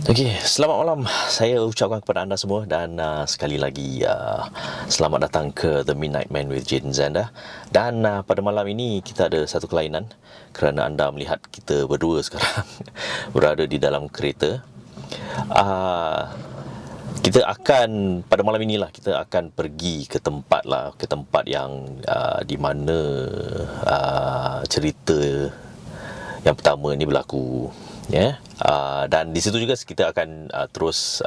Okey, selamat malam. Saya ucapkan kepada anda semua dan sekali lagi selamat datang ke The Midnight Man with Jin Zanda. Dan pada malam ini kita ada satu kelainan kerana anda melihat kita berdua sekarang berada di dalam kereta. Kita akan pada malam inilah kita akan pergi ke tempat yang di mana cerita yang pertama ni berlaku, ya. Dan di situ juga kita akan terus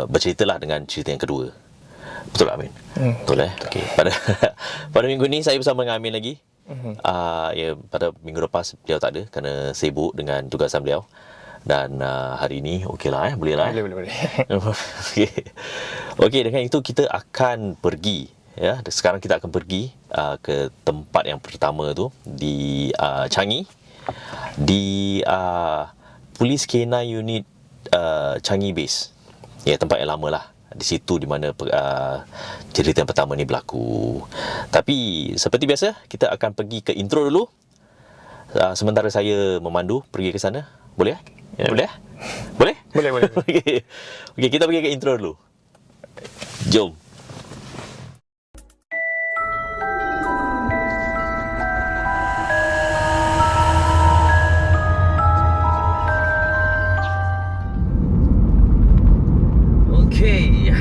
berceritalah dengan cerita yang kedua. Betul tak, Amin? Betul, okey. Pada minggu ni saya bersama dengan Amin lagi. Ya, pada minggu lepas beliau tak ada kerana sibuk dengan tugasan beliau. Dan hari ini okeylah, boleh lah. Boleh. Okey, dengan itu kita akan pergi, ya. Sekarang kita akan pergi ke tempat yang pertama tu di Changi, di Polis K9 unit Changi Base. Ya, tempat yang lama lah. Di situ di mana cerita yang pertama ni berlaku. Tapi seperti biasa kita akan pergi ke intro dulu. Sementara saya memandu pergi ke sana. Boleh? Ya, boleh? Boleh? Boleh. Okey, kita pergi ke intro dulu. Jom. Okey.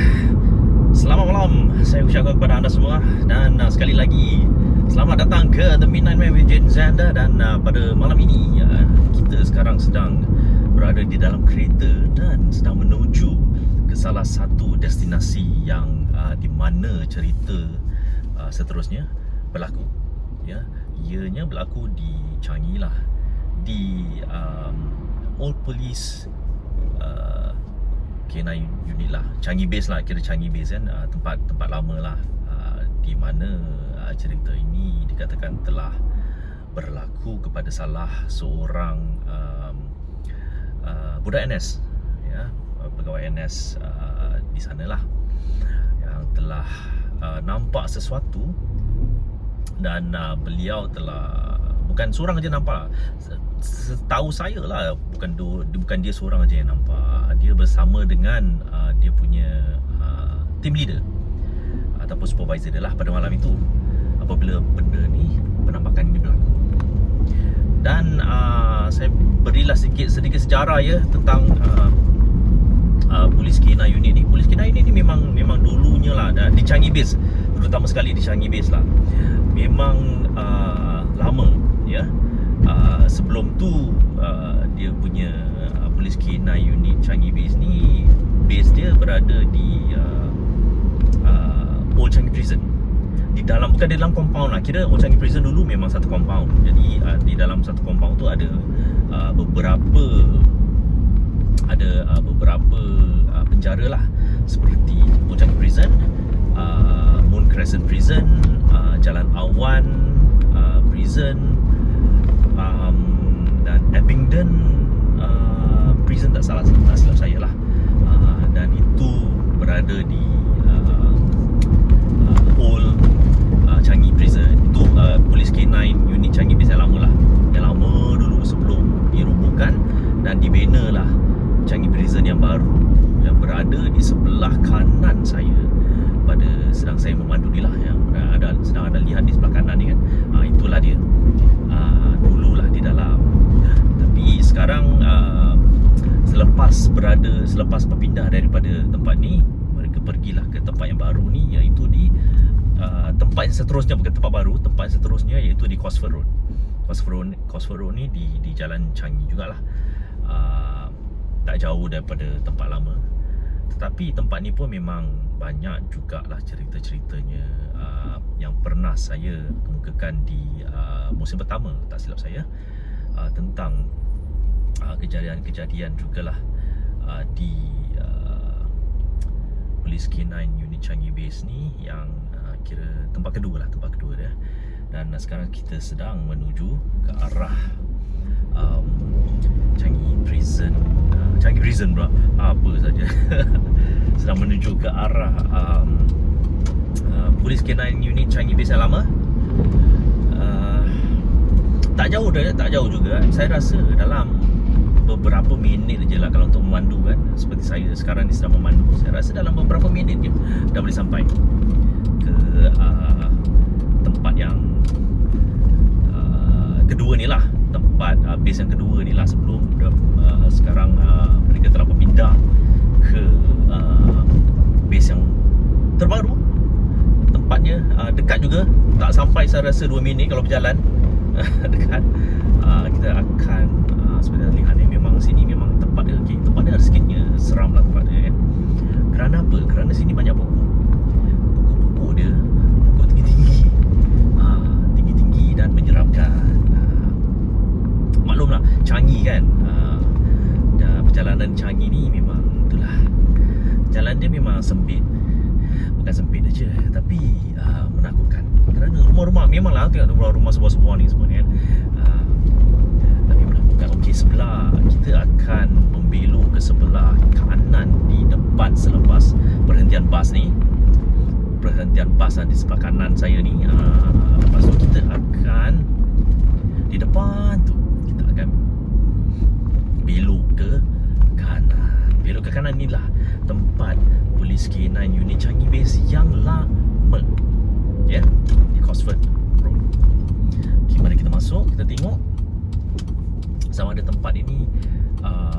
Selamat malam. Saya ucapkan kepada anda semua dan sekali lagi selamat datang ke The Midnight Man with Jin Zanda. Dan pada malam ini kita sekarang sedang berada di dalam kereta dan sedang menuju ke salah satu destinasi yang di mana cerita seterusnya berlaku. Ya, ianya berlaku di Changi lah, di Old Police K9 unit lah, Changi Base lah, kira Changi Base kan, tempat lama lah, di mana cerita ini dikatakan telah berlaku kepada salah seorang budak NS, ya, pegawai NS di sanalah, yang telah nampak sesuatu. Dan beliau telah, bukan seorang aja nampak, setahu saya lah, bukan dia seorang aja yang nampak. Dia bersama dengan dia punya team leader ataupun supervisor dia lah pada malam itu apabila benda ni, penampakan ini berlaku. Dan saya berilah sedikit sejarah ya tentang Polis K9 unit ni. Polis K9 unit ni memang dulunya lah di Changi Base, terutama sekali di Changi Base lah, memang lama, ya. Sebelum tu dia punya Polis K9 unit Changi Base ni, base dia berada di Old Changi Prison. Bukan di dalam compound lah. Kira Old Changi Prison dulu memang satu compound. Jadi di dalam satu compound tu ada beberapa penjara lah, seperti Old Changi Prison, Moon Crescent Prison, Jalan Awan Prison, dan Abingdon Prison, tak silap saya lah. Dan itu berada di Old Changi Prison. Itu Polis K9 unit Changi Base yang lama lah, yang lama dulu sebelum dirobohkan dan dibina lah Changi Prison yang baru, yang berada di sebelah kanan saya pada sedang saya memandu ni lah, yang sedang ada lihat di sebelah kanan ni kan. Itulah dia. Dululah di dalam. Tapi sekarang selepas berpindah daripada tempat ni, mereka pergilah ke tempat yang baru ni, iaitu di tempat yang seterusnya, bukan tempat baru, tempat yang seterusnya iaitu di Cosford Road. Cosford Road ni di Jalan Changi jugalah. Tak jauh daripada tempat lama. Tetapi tempat ni pun memang banyak jugalah cerita-ceritanya yang pernah saya kemukakan di musim pertama, tak silap saya, tentang kejadian-kejadian jugalah di Polis K9 unit Changi Base ni, yang kira tempat kedua dia. Dan sekarang kita sedang menuju ke arah Changi Prison pula, apa saja. Sedang menuju ke arah Polis K9 unit Changi Base yang lama. Tak jauh juga. Saya rasa dalam beberapa minit je lah kalau untuk memandu kan. Seperti saya sekarang ni sedang memandu, saya rasa dalam beberapa minit je dah boleh sampai ke tempat yang kedua ni lah, tempat base yang kedua ni lah, sebelum sekarang mereka telah berpindah ke base yang terbaru. Tempatnya dekat juga, tak sampai saya rasa 2 minit kalau berjalan. Dekat. Kita akan sebenarnya lihat ni, memang sini memang tempat dia, okay, tempat dia sikitnya seram lah tempat dia kan. Kerana apa? Kerana sini banyak pokok. Pokok-pokok dia pokok tinggi-tinggi, tinggi-tinggi dan menyeramkan. Maklumlah Changi kan, perjalanan Changi ni memang itulah, jalan dia memang sempit. Bukan sempit aja, tapi menakutkan. Kerana rumah-rumah, memanglah tengok rumah-rumah sebuah-sebuah ni semua ni kan, tapi menakutkan. Okey, sebelah kita akan membelok ke sebelah kanan di depan selepas perhentian bas ni. Perhentian bas di sebelah kanan saya ni. Lepas tu kita akan di depan tu kita akan belok ke kanan. Belok ke kanan ni lah tempat Polis K9 unit Changi Base yang lama, ya, di Cosford Road. Okay, mari kita masuk, kita tengok sama ada tempat ini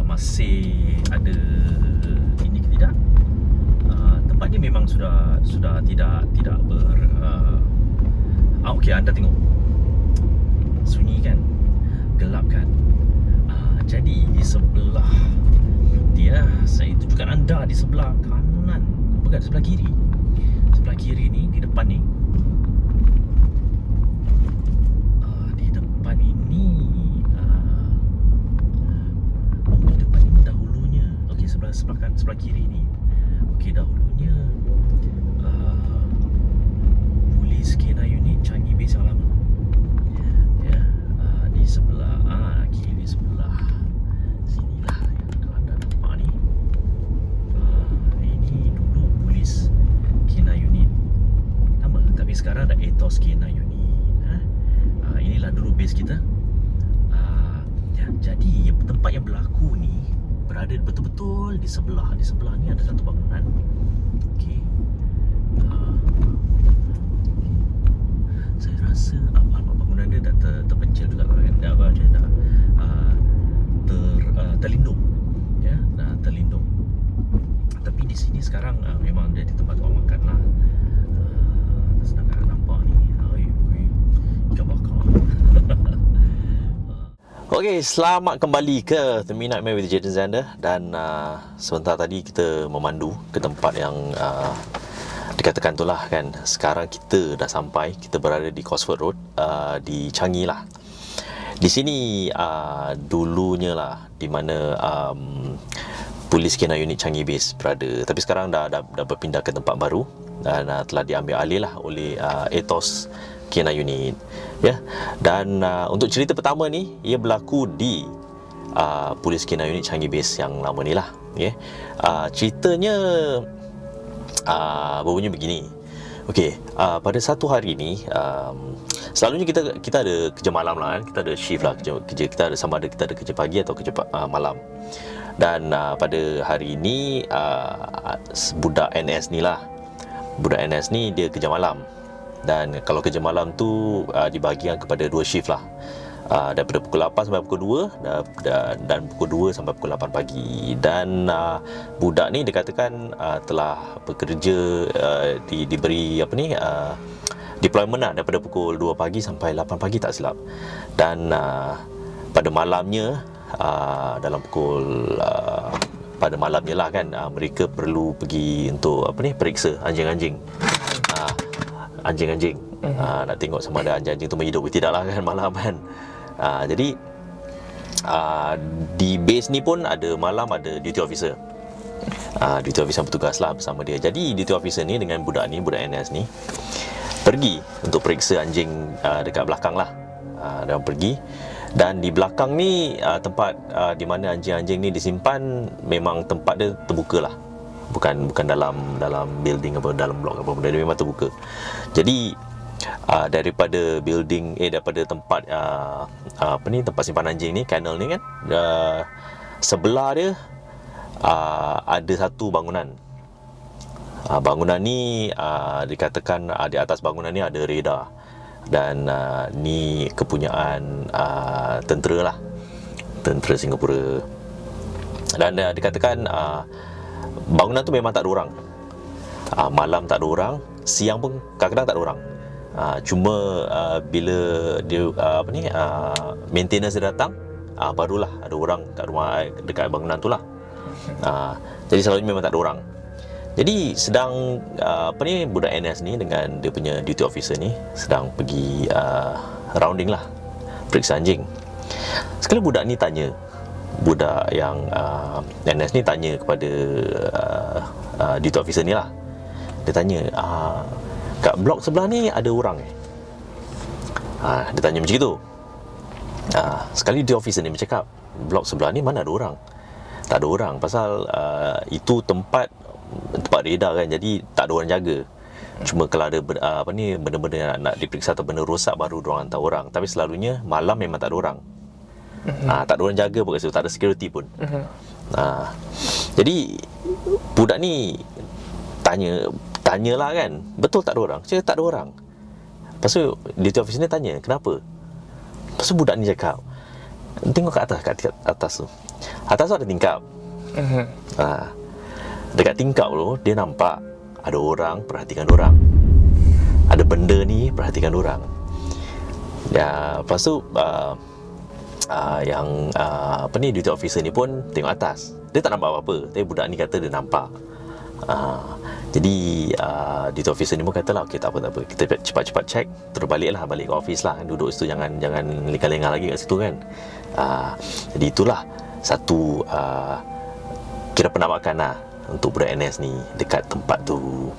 masih ada ini ke tidak. Tempat ni memang sudah tidak ber okey, anda tengok sunyi kan, gelap kan. Jadi di sebelah dia, saya tunjukkan anda di sebelah kanan, bukan sebelah kiri. Sebelah kiri ni, di depan ni, di depan ini, di depan ini dahulunya, okey, sebelah kiri ni, okey, dahulunya Polis K9 unit Changi Base yang lama, ya. Di sebelah kiri sebelah sinilah ya, kalau anda nampak ni. Ini dulu Polis K9 unit lama, tapi sekarang ada Ethos K9 unit. Inilah dulu base kita. Jadi tempat yang berlaku ni berada betul-betul di sebelah. Di sebelah ni ada satu bangunan. Okey. Saya rasa bangunan dia dah terpencil juga kan. Dah terlindung. Ya, dah terlindung. Tapi di sini sekarang memang jadi tempat orang makan lah. Sedangkan nampak ni ikan bakar. Okey, selamat kembali ke Terminal Man with Jayden Zander. Dan sebentar tadi kita memandu ke tempat yang dikatakan tu lah kan. Sekarang kita dah sampai, kita berada di Cosford Road, di Changi lah. Di sini dulunya lah di mana Polis K9 unit Changi Base berada. Tapi sekarang dah berpindah ke tempat baru dan telah diambil alih lah oleh Ethos K9 unit, ya. Dan untuk cerita pertama ni, ia berlaku di Polis K9 unit Changi Base yang lama ni lah, ya. Ceritanya berbunyi begini. Okey, pada satu hari ni, selalunya kita ada kerja malam lah kan. Kita ada shift lah, kerja kita ada, sama ada kita ada kerja pagi atau kerja malam. Dan pada hari ini budak NS ni lah, budak NS ni dia kerja malam. Dan kalau kerja malam tu dibahagikan kepada 2 shift lah, daripada pukul 8 sampai pukul 2 dan pukul 2 sampai pukul 8 pagi. Dan budak ni dikatakan telah bekerja, diberi apa ni, deployment lah, daripada pukul 2 pagi sampai 8 pagi tak silap. Dan pada malamnya, dalam pukul pada malamnya lah kan, mereka perlu pergi untuk apa ni, periksa anjing-anjing. Anjing-anjing, nak tengok sama ada anjing-anjing tu hidup ke tidak lah kan, malam kan. Jadi di base ni pun ada malam ada duty officer. Duty officer bertugas lah bersama dia. Jadi duty officer ni dengan budak NS ni pergi untuk periksa anjing dekat belakang lah. Dan pergi, dan di belakang ni tempat di mana anjing-anjing ni disimpan, memang tempat dia terbuka lah. Bukan dalam building apa, dalam blok apa benda, dia memang terbuka. Jadi daripada building daripada tempat apa ni, tempat simpan anjing ni, kennel ni kan, Sebelah dia ada satu bangunan. Bangunan ni dikatakan di atas bangunan ni ada radar. Dan ni kepunyaan tentera lah, tentera Singapura. Dan dikatakan bangunan tu memang tak ada orang. Malam tak ada orang, siang pun kadang-kadang tak ada orang. Cuma bila dia maintenance dia datang, barulah ada orang kat rumah dekat bangunan tu lah. Jadi selalunya memang tak ada orang. Jadi sedang budak NS ni dengan dia punya duty officer ni sedang pergi rounding lah, periksa anjing. Sekali budak ni tanya, budak yang NS ni tanya kepada duty officer ni lah. Dia tanya, kat blok sebelah ni ada orang Dia tanya macam itu. Sekali duty officer ni bercakap, blok sebelah ni mana ada orang? Tak ada orang, pasal itu tempat radar kan, jadi tak ada orang jaga. Cuma kalau ada benda-benda nak diperiksa atau benda rosak baru diorang hantar orang. Tapi selalunya malam memang tak ada orang. Tak ada orang jaga pun kat situ, tak ada security pun. Jadi budak ni tanyalah kan, betul tak ada orang? Cakap tak ada orang. Lepas tu duty officer ni tanya, kenapa? Lepas tu budak ni cakap, tengok kat atas tu. Atas tu ada tingkap. Dekat tingkap tu dia nampak ada orang, perhatikan orang. Ada benda ni, perhatikan orang. Lepas tu duty officer ni pun tengok atas. Dia tak nampak apa-apa, tapi budak ni kata dia nampak. Jadi duty officer ni pun kata lah, okey tak apa, kita cepat-cepat check, terus balik ke office lah. Duduk situ, jangan lengah-lengah lagi kat situ kan. Jadi itulah satu kira penampakan lah untuk budak NS ni dekat tempat tu.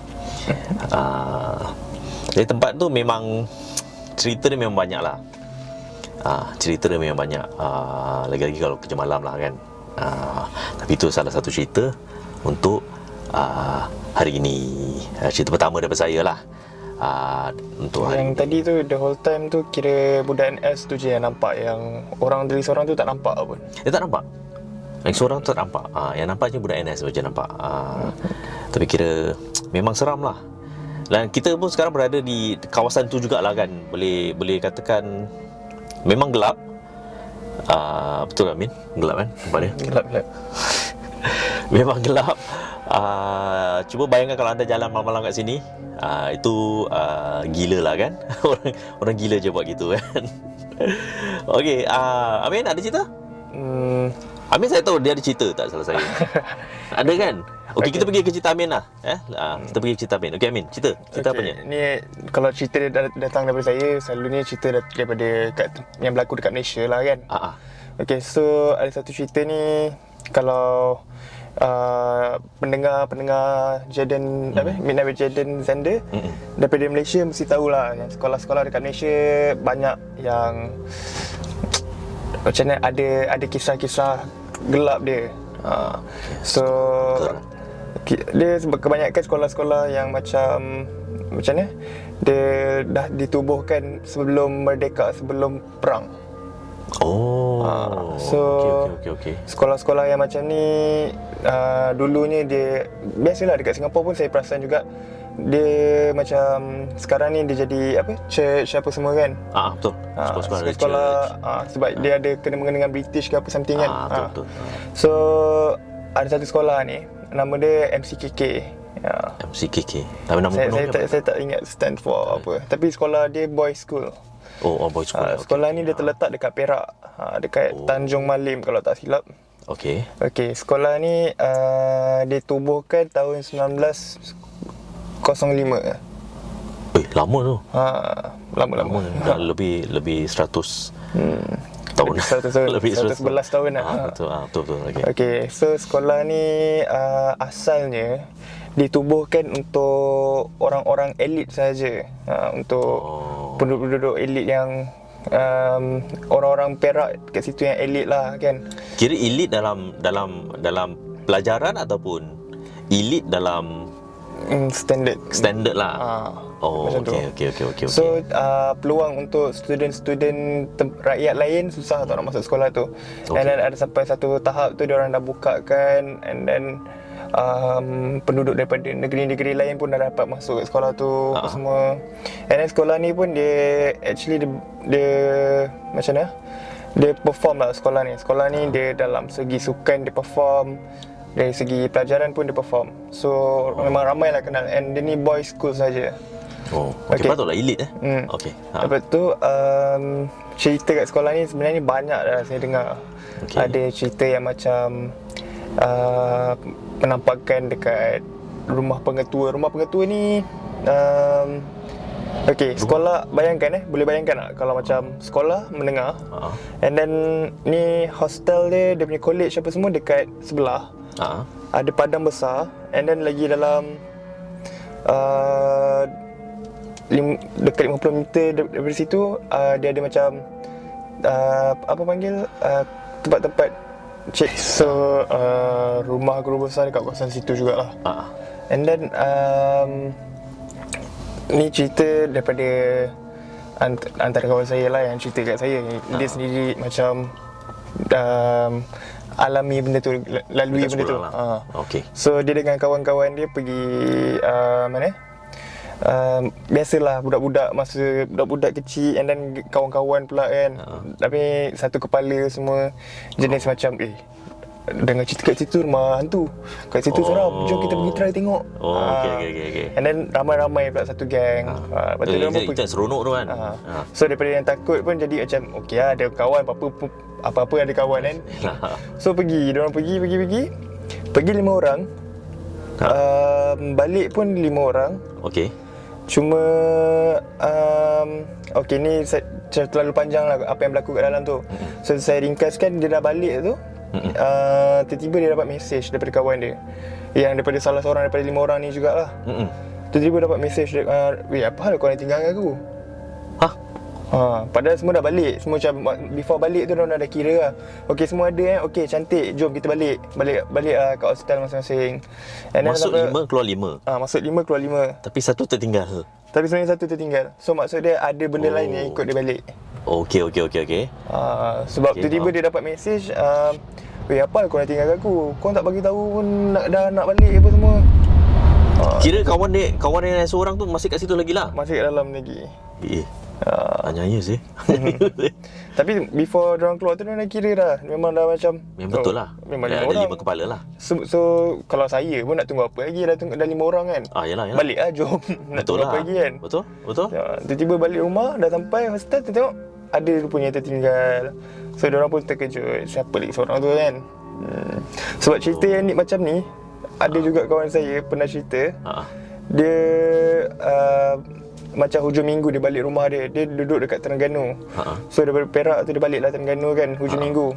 Jadi tempat tu memang cerita dia memang banyak lah. Cerita dia memang banyak, lagi-lagi kalau kerja malam lah kan. Tapi itu salah satu cerita untuk hari ini. Cerita pertama daripada saya lah. Untuk hari yang ini. tadi tu, the whole time tu kira budak NS tu je yang nampak, yang orang dari seorang tu tak nampak pun. Dia tak nampak. Yang seorang tu tak nampak. Yang nampaknya budak NS macam nampak. Tapi kira memang seram lah. Dan kita pun sekarang berada di kawasan tu jugalah kan. Boleh katakan memang gelap. Betul tak Min? Gelap kan tempat dia? Gelap. Memang gelap. Cuba bayangkan kalau anda jalan malam-malam kat sini, itu gila lah kan. Orang gila je buat gitu kan. Okey, Amin ada cerita? Amin saya tahu dia ada cerita, tak salah saya. Ada kan? Okey, kita pergi ke cerita Amin lah. Kita pergi ke cerita Amin. Okey Amin, cerita apanya? Ni kalau cerita dia datang daripada saya, selalunya cerita daripada yang berlaku dekat Malaysia lah kan. Okey, so ada satu cerita ni, kalau pendengar Jaden Midnight with Jaden Zender daripada Malaysia mesti tahulah yang sekolah-sekolah dekat Malaysia banyak yang macam mana ada kisah-kisah gelap dia. So dia kebanyakan sekolah-sekolah yang macam mana dia dah ditubuhkan sebelum merdeka, sebelum perang. Okay. Sekolah-sekolah yang macam ni dulunya dia, biasalah dekat Singapura pun saya perasan juga, dia macam sekarang ni dia jadi church apa semua kan. Betul. Sekolah sebab dia ada kena-mengena dengan British ke apa something kan. Betul. So ada satu sekolah ni, nama dia MCKK. MCKK. Nama saya tak ingat stand for apa. Tapi sekolah dia boys school. Boys school. Sekolah ni dia terletak dekat Perak, dekat Tanjung Malim kalau tak silap. Okey, sekolah ni ditubuhkan tahun 1905. Lama tu. Lama. Dah lebih 100 tahun. 100 tahun. Lebih 111 tahun dah. Betul. Okey, so sekolah ni asalnya ditubuhkan untuk orang-orang elit saja, untuk penduduk-penduduk elit yang orang-orang Perak kat situ yang elit lah kan. Kira elit dalam pelajaran ataupun elit dalam standard lah. Oh, macam tu. okey. So peluang untuk student-student rakyat lain susah tak nak masuk sekolah tu. And then ada sampai satu tahap tu diorang dah bukakan, and then penduduk daripada negeri-negeri lain pun dah dapat masuk ke sekolah tu apa semua. And then sekolah ni pun dia actually dia macam mana? Dia perform lah sekolah ni. Sekolah ni dia dalam segi sukan dia perform, dari segi pelajaran pun dia perform. So memang ramai lah kenal. And dia ni boys school saja. Oh, okey, patutlah elite Okey. Lepas tu cerita kat sekolah ni sebenarnya banyak dah saya dengar. Ada cerita yang macam penampakan dekat rumah pengetua. Rumah pengetua ni okey, sekolah bayangkan boleh bayangkan tak kalau macam sekolah menengah. And then ni hostel dia punya college apa semua dekat sebelah. Ada padang besar, and then lagi dalam dekat 50 meter daripada situ dia ada macam apa panggil tempat-tempat cek. So rumah guru besar dekat kawasan situ jugalah. And then ni cerita daripada antara kawan saya lah yang cerita kat saya. Dia sendiri macam alami benda tu, lalui benda tu. Okey. So dia dengan kawan-kawan dia pergi mana? Biasalah budak-budak kecil, and then kawan-kawan pula kan. Tapi satu kepala semua jenis macam dengar cerita kat situ rumah hantu, kat situ seram, jom kita pergi try tengok. Okey. And then ramai-ramai pula satu gang. Lepas tu diorang pun pergi. Seronok tu kan. So daripada yang takut pun jadi macam okey lah, ada kawan, apa-apa ada kawan kan. So diorang pergi 5 orang. Balik pun 5 orang. Okey. Cuma okey, ni terlalu panjang lah apa yang berlaku kat dalam tu. So saya ringkaskan, dia dah balik tu. Tiba-tiba dia dapat mesej daripada kawan dia, yang daripada salah seorang daripada 5 orang ni jugalah. Tiba-tiba dapat mesej dia, weh, apa hal kau nak tinggal dengan aku? Padahal semua dah balik. Semua macam before balik tu diorang dah kira lah, okey semua ada okey cantik, jom kita balik lah kat hostel masing-masing. Masuk 5 keluar 5. Masuk 5 keluar 5. Tapi satu tertinggal. Tapi sebenarnya satu tertinggal. So maksud dia ada benda lain yang ikut dia balik. Okey. Sebab tiba-tiba dia dapat mesej, weh, apa kau nak tinggal kat aku? Kau tak bagi tahu pun dah nak balik apa semua. Kira kawan dia yang seorang tu masih kat situ lagi lah. Masih kat dalam lagi. Anyanya sih. Tapi before diorang keluar tu diorang dah kira dah. Memang dah macam betul lah. Memang ada 5 orang. 5 kepala lah. So kalau saya pun nak tunggu apa lagi, dah 5 orang kan. Yalah. Balik lah, jom. Nak Betul tunggu lah. apa lagi kan. Betul. Tiba-tiba balik rumah, dah sampai hostel, tengok ada rupanya tertinggal. So diorang pun terkejut, siapa lagi seorang tu kan. Sebab cerita yang ni macam ni, ada juga kawan saya pernah cerita. Dia macam hujung minggu dia balik rumah dia. Dia duduk dekat Terengganu. So daripada Perak tu dia baliklah Terengganu kan, hujung minggu.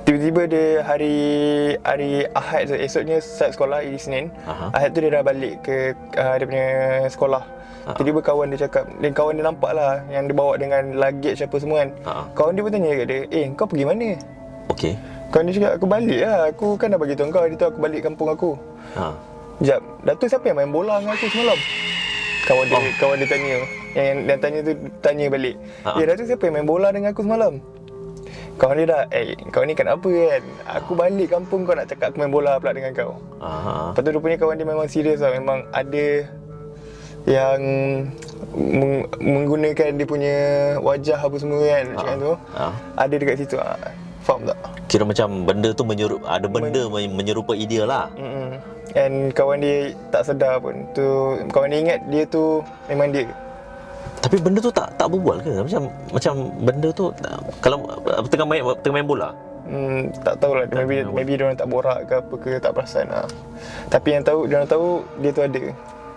Tiba-tiba dia hari Ahad tu, esoknya start sekolah, hari Isnin. Ahad tu dia dah balik ke dia punya sekolah. Tiba-tiba kawan dia cakap, kawan dia nampak lah yang dia bawa dengan luggage apa semua kan. Kawan dia pun tanya kat dia, kau pergi mana? Okey. Kawan dia cakap, aku balik lah, aku kan dah bagi tahu kau, hari tu aku balik kampung aku. Sekejap, Datuk siapa yang main bola dengan aku semalam? Kawan dia tanya. Yang tanya tu tanya balik. Datuk siapa yang main bola dengan aku semalam? Kawan dia dah, kau ni kenapa kan? Aku balik kampung, kau nak cakap aku main bola pula dengan kau. Lepas tu rupanya kawan dia memang serius lah. Memang ada yang menggunakan dia punya wajah apa semua kan, macam tu. Ada dekat situ. Faham tak? Kira macam benda tu ada benda menyerupai dia lah. And kawan dia tak sedar pun. Tu kawan dia ingat dia tu memang dia. Tapi benda tu tak berbual ke? Macam benda tu kalau tengah main bola. Tak tahulah. Maybe dia orang tak borak ke apa ke, tak perasan lah. Tapi yang tahu, dia orang tahu dia tu ada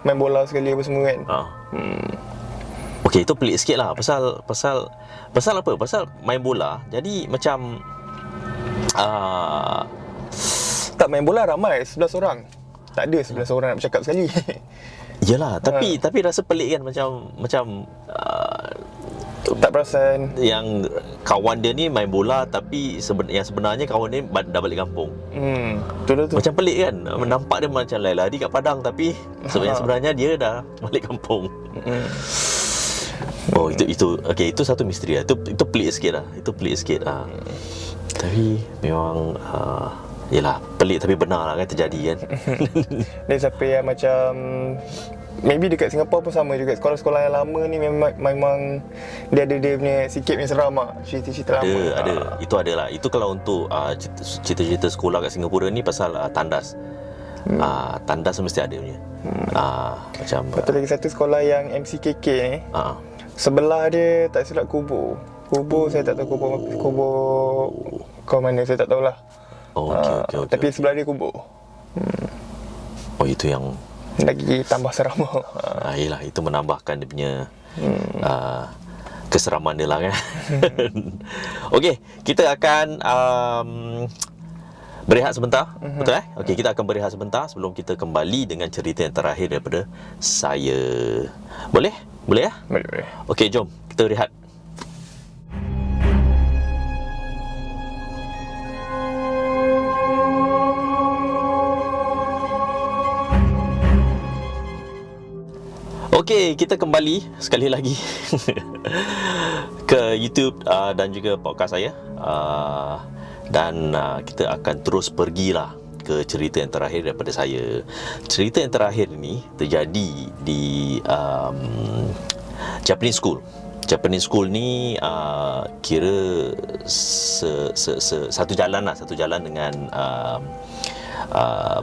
main bola sekali apa semua kan. Okey, itu pelik sikit lah. Pasal apa? Pasal main bola. Jadi macam tak, main bola ramai 11 orang. Tak ada 11 orang nak bercakap sekali. Yalah, tapi rasa pelik kan, macam Tak perasan. yang kawan dia ni main bola, tapi yang sebenarnya kawan dia dah balik kampung. Betul tu. Macam pelik kan, nampak dia macam lari kat padang, tapi sebenarnya dia dah balik kampung. Oh, itu okey, itu satu misteri lah. Itu pelik sikit lah. Itu pelik sikit ah. Tapi memang yelah, pelik tapi benar lah kan, terjadi kan. Dan siapa yang macam maybe dekat Singapura pun sama juga. Sekolah-sekolah yang lama ni memang dia ada dia punya sikit punya seram lah. Cerita-cerita lama. Ada. Itu ada lah. Itu kalau untuk cerita-cerita sekolah kat Singapura ni pasal tandas. Tandas mesti ada punya. Macam Betul lagi satu sekolah yang MCKK ni. Sebelah dia tak silap kubur. Saya tak tahu kubur kau mana, saya tak tahulah. Okey. Tapi sebelah dia kubur. Oh, itu yang lagi tambah seram. Yelah, itu menambahkan dia punya keseraman dia lah kan. Okey, kita akan berehat sebentar. Betul Okey, kita akan berehat sebentar sebelum kita kembali dengan cerita yang terakhir daripada saya. Boleh? Boleh ya? Boleh. Okey, jom kita rehat. Okey, kita kembali sekali lagi ke YouTube dan juga podcast saya. Dan kita akan terus pergilah ke cerita yang terakhir daripada saya. Cerita yang terakhir ini terjadi di Japanese School. Japanese School ni kira satu jalan dengan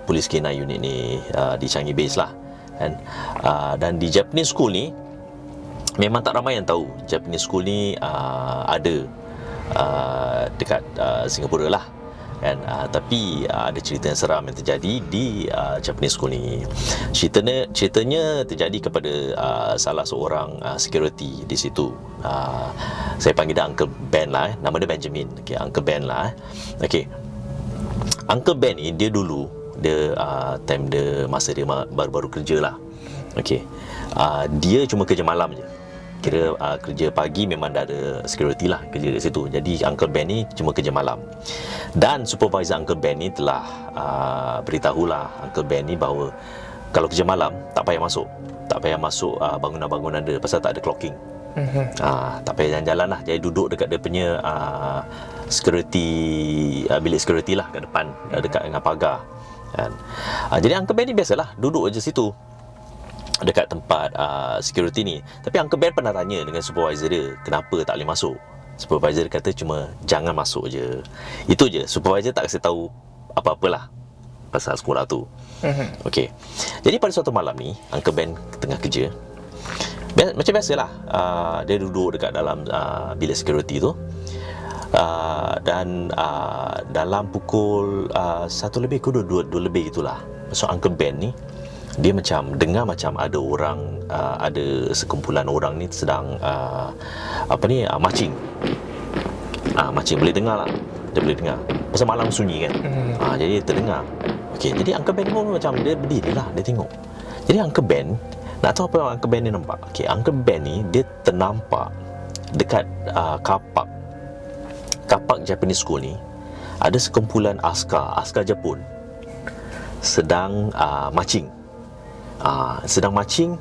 Polis K9 unit ni di Changi Base lah. Dan di Japanese School ni memang tak ramai yang tahu Japanese School ni ada dekat Singapura lah kan. Tapi ada cerita yang seram yang terjadi di Japanese School ni. Ceritanya terjadi kepada salah seorang security di situ. Saya panggil dia Uncle Ben lah. Nama dia Benjamin. Okay, Uncle Ben lah. Okay, Uncle Ben ni dia dulu time dia masa dia baru-baru kerja lah. Okey. Dia cuma kerja malam je. Kira kerja pagi memang dah ada security lah kerja di situ. Jadi Uncle Ben ni cuma kerja malam. Dan supervisor Uncle Ben ni telah beritahulah Uncle Ben ni bahawa kalau kerja malam tak payah masuk bangunan-bangunan dia, pasal tak ada clocking. Tak payah jalan-jalan lah. Jadi duduk dekat dia punya security, bilik security lah kat depan, dekat dengan pagar kan. Jadi Uncle Ben ni biasalah duduk je situ dekat tempat security ni. Tapi Uncle Ben pernah tanya dengan supervisor dia, kenapa tak boleh masuk. Supervisor kata cuma jangan masuk je. Itu je. Supervisor tak kasi tahu apa-apalah pasal sekolah tu. Okey. Jadi pada suatu malam ni Uncle Ben tengah kerja. Macam biasalah, dia duduk dekat dalam bilik security tu. Dan dalam pukul 1 lebih ke 2 lebih itulah, so Uncle Ben ni dia macam dengar macam ada orang, ada sekumpulan orang ni sedang marching. Marching, boleh dengar lah. Dia boleh dengar pasal malam sunyi kan. Jadi dia terdengar. Okey, jadi Uncle Ben pun macam dia berdiri lah, dia tengok. Jadi Uncle Ben nak tahu apa yang Uncle Ben ni nampak. Okey, Uncle Ben ni dia ternampak dekat kapak Japanese School ni ada sekumpulan askar Jepun sedang marching. Sedang marching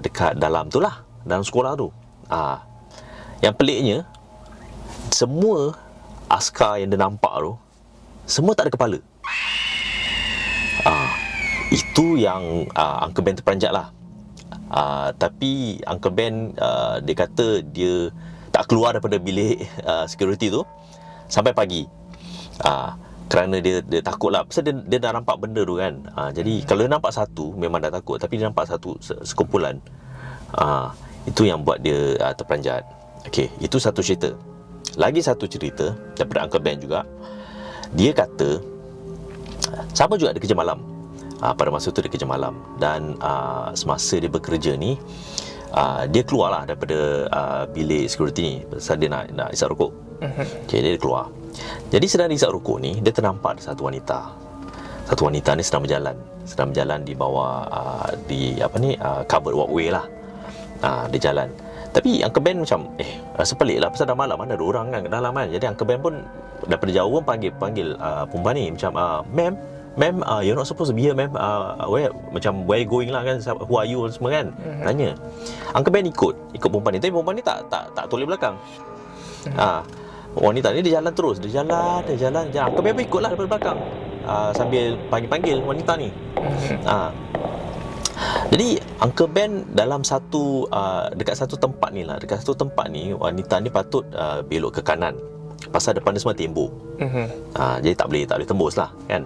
dekat dalam tu lah, dalam sekolah tu. Yang peliknya, semua askar yang dia nampak tu semua tak ada kepala. Itu yang Uncle Ben terperanjat lah. Tapi Uncle Ben dia kata dia tak keluar daripada bilik security tu sampai pagi. Kerana dia takut lah, pasal dia dah nampak benda tu kan. Jadi kalau dia nampak satu memang dah takut, tapi dia nampak satu sekumpulan, itu yang buat dia terperanjat. Okey, itu satu cerita. Lagi satu cerita daripada Uncle Ben juga. Dia kata sama juga dia kerja malam. Pada masa tu dia kerja malam. Dan semasa dia bekerja ni, dia keluarlah daripada bilik security ni pasal dia nak isap rokok. Okay, dia keluar. Jadi sedang dia isap rokok ni, dia ternampak satu wanita. Satu wanita ni sedang berjalan di bawah covered walkway lah. Dia jalan. Tapi Uncle Ben macam rasa pelik lah, pasal dah malam, mana ada orang kan dalam kan. Jadi Uncle Ben pun daripada jauh pun panggil perempuan ni macam ma'am, you're not supposed to be here, ma'am. Where you going lah kan, who are you semua kan. Tanya. Uncle Ben ikut perempuan ni. Tapi perempuan ni tak toleh belakang. Wanita ni dia jalan terus. Dia jalan. Uncle Ben pun ikutlah daripada belakang, sambil panggil wanita ni. Jadi Uncle Ben dalam dekat satu tempat ni wanita ni patut belok ke kanan, pasal depan dia semua tembok. Jadi tak boleh tembus lah kan.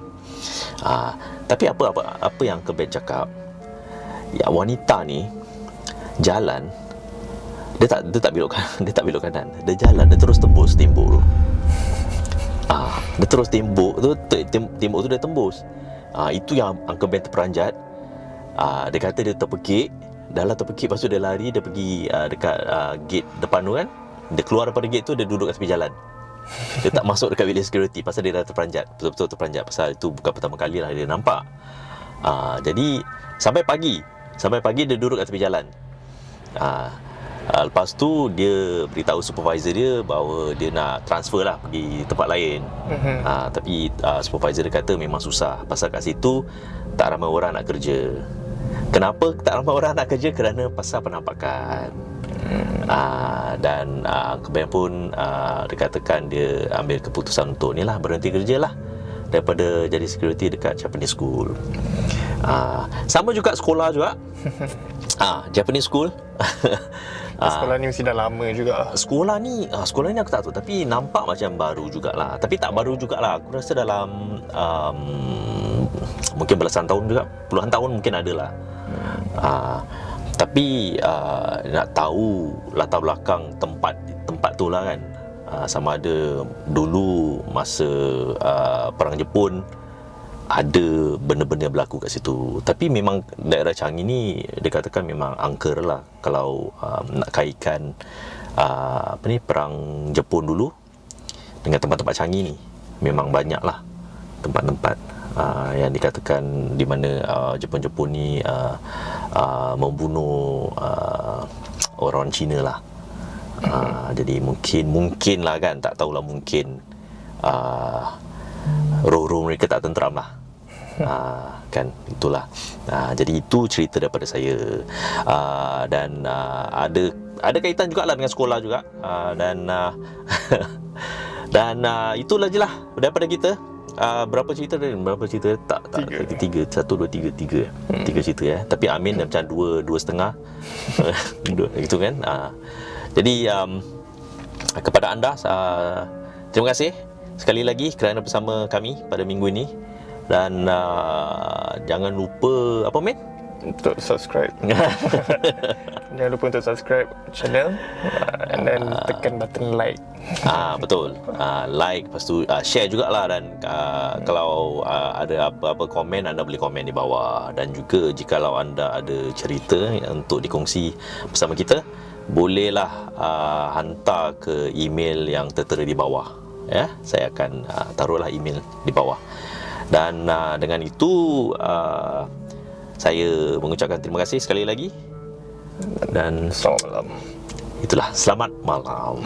Tapi apa yang Uncle Ben cakap, ya, wanita ni jalan, dia tak belok kanan, dia jalan, dia terus tembus tembok tu. Dia terus tembok tu dia tembus. Itu yang Uncle Ben terperanjat. Dia kata dia terpekik. Dah lah terpekik, lepas tu dia lari, dia pergi dekat gate depan tu kan. Dia keluar daripada gate tu, dia duduk kat tepi jalan. Dia tak masuk dekat bilik security pasal dia dah terperanjat, betul-betul terperanjat, pasal itu bukan pertama kali lah dia nampak. Jadi sampai pagi dia duduk kat tepi jalan. Lepas tu dia beritahu supervisor dia bahawa dia nak transfer lah pergi tempat lain. Tapi supervisor dia kata memang susah, pasal kat situ tak ramai orang nak kerja. Kenapa tak ramai orang nak kerja? Kerana pasal penampakan. Dan Uncle Ben pun dia katakan dia ambil keputusan untuk ni lah, berhenti kerja lah, daripada jadi security dekat Japanese school. Sama juga sekolah juga. Japanese school. Sekolah ni mesti dah lama juga. Sekolah ni aku tak tahu, tapi nampak macam baru jugalah. Tapi tak baru jugalah. Aku rasa dalam mungkin belasan tahun juga, puluhan tahun mungkin ada lah. Tapi nak tahu latar belakang tempat tu lah kan. Sama ada dulu masa Perang Jepun ada benda-benda berlaku kat situ. Tapi memang daerah Changi ni dia katakan memang angker lah kalau nak kaitkan Perang Jepun dulu dengan tempat-tempat Changi ni. Memang banyak lah tempat-tempat yang dikatakan di mana Jepun-Jepun ni membunuh orang Cina lah. Jadi mungkin lah kan, tak tahulah, mungkin roh-roh mereka tak tenteram lah. Kan, itulah. Jadi itu cerita daripada saya. Dan ada kaitan juga lah dengan sekolah juga. Dan itulah je lah daripada kita. Berapa cerita tak tiga, 1, 2, 3 tiga cerita ya. Tapi Amin macam 2.5 gitu kan. Jadi kepada anda terima kasih sekali lagi kerana bersama kami pada minggu ini. Dan jangan lupa apa Min? Untuk subscribe. Jangan lupa untuk subscribe channel and then tekan button like. Betul. Like, lepas tu share jugalah. Dan kalau ada apa-apa komen, anda boleh komen di bawah. Dan juga jikalau anda ada cerita untuk dikongsi bersama kita, bolehlah hantar ke email yang tertera di bawah ya. Saya akan taruhlah email di bawah. Dan dengan itu saya mengucapkan terima kasih sekali lagi. Dan Selamat malam. itulah, selamat malam.